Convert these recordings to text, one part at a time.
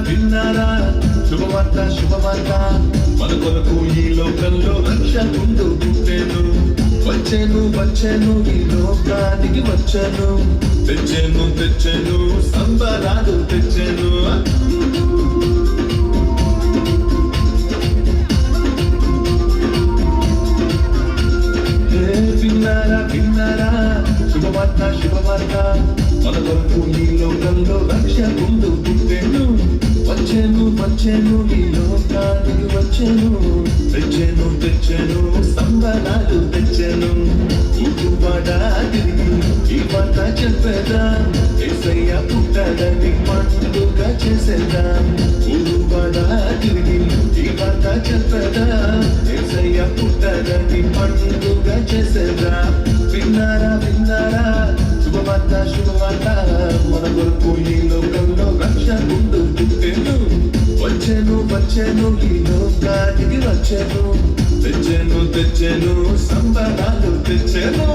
విన్నారా శుభవార్త శుభవార్త మన కొరకు ఈ లోకంలో రక్షకుండు పుట్టెను వచ్చెను వచ్చెను ఈ లోకానికి వచ్చెను తెచ్చెను తెచ్చెను సంబరాలు తెచ్చెను విన్నారా విన్నారా శుభవార్త శుభవార్త మన కొరకు ఈ లోకంలో రక్షకుండు పుట్టెను వచ్చెను వచ్చెను ఈ లోకానికి వచ్చెను తెచ్చెను తెచ్చెను సంబరాలు తెచ్చెను ఊరువాడా తిరిగి ఈ మాట చెప్పేదా యేసయ్య పుట్టాడని పండుగ చేసేదా ఊరువాడా తిరిగి ఈ మాట చెప్పేదా యేసయ్య పుట్టాడని పండుగ చేసేదా విన్నారా విన్నారా శుభవార్త శుభవార్త మన కొరకు ఈ లోకంలో రక్షకుండు పుట్టెను వచ్చెను వచ్చెను ఈ లోకానికి వచ్చెను తెచ్చెను తెచ్చెను సంబరాలు తెచ్చెను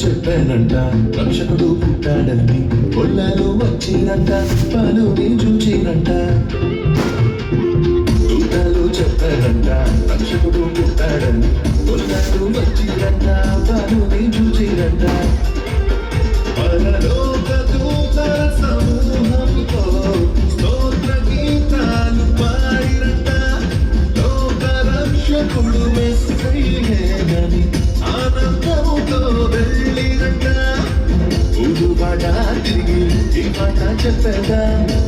చెప్పానంట రక్షకుడు పుట్టాడని కొల్లాలు వచ్చినంట పాలుని చూచినంట దూతలు చెప్పారంట రక్షకుడు పుట్టాడని కొల్లాలు వచ్చినంట పాలుని చూచినంట పరలోక దూతల సమూహంతో స్తోత్ర గీతాలు పాడినంట లోక రక్షకుడు మెస్సయ్యేనని ఆనందముతో తిరిగి ఈ మాట చెప్పేదా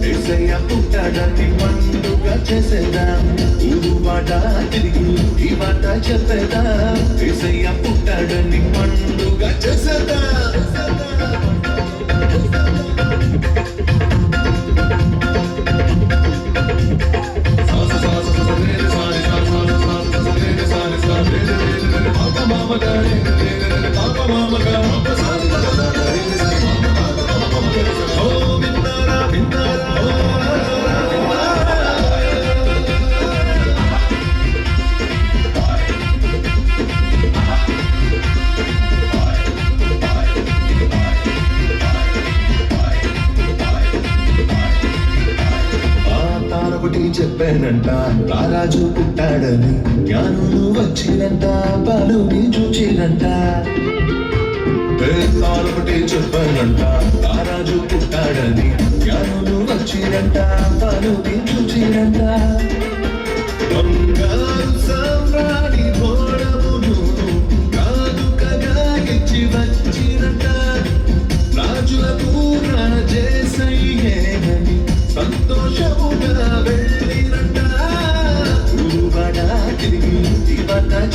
యేసయ్య పుట్టాడని పండుగ చేసేదా ఊరువాడ తిరిగి ఈ మాట చెప్పేదా యేసయ్య పుట్టాడని పండుగ చేసేదా చెప్పానంట రారాజు పుట్టాడని జ్ఞానులు వచ్చినంట పాలుని చూచినంట ఒకటి చెప్పానంట రారాజు పుట్టాడని జ్ఞానులు వచ్చినంట పాలుని చూచినంట బంగారు సామ్రాణి భోళమును కాదుకగా ఇచ్చి వచ్చినంట రాజులకు రాజేసయ్యేనని సంతోషముగా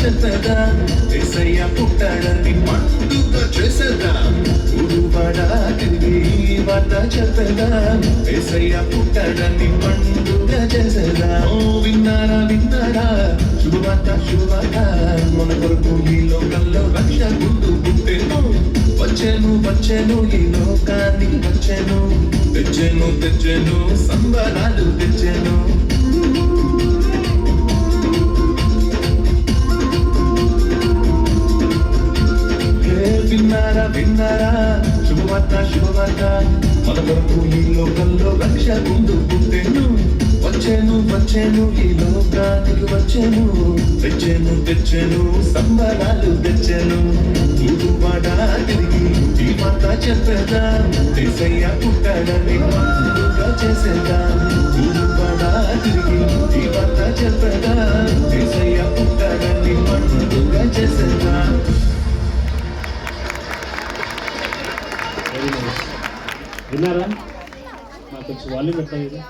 చెప్పదా యేసయ్య పుట్టాడని పండుగ చేసేదా ఊరువాడా తిరిగి ఈ మాట చెప్పదా యేసయ్య పుట్టాడని పండుగ చేసేదా ఓ విన్నారా విన్నారా శుభవార్త శుభవార్త మన కొరకు ఈ లోకంలో రక్షకుండు పుట్టెను వచ్చెను వచ్చెను ఈ లోకానికి వచ్చెను తెచ్చెను తెచ్చెను సంబరాలు తెచ్చెను విన్నారా విన్నారా శుభవార్త శుభవార్త మన కొరకు ఈ లోకంలో రక్షకుండు పుట్టెను వచ్చాను ఈ లోకానికి వచ్చాను, తెచ్చాను సంబరాలు తెచ్చాను. ఊరువాడ తిరిగి ఈ మాట చెప్పేదా, యేసయ్య పుట్టాడని పండుగ చేసేదా. ఊరువాడ తిరిగి ఈ మాట చెప్పేదా, యేసయ్య పుట్టాడని పండుగ చేసేదా. విన్నారా? నాకు వచ్చి వాళ్ళు పెట్టలేదు.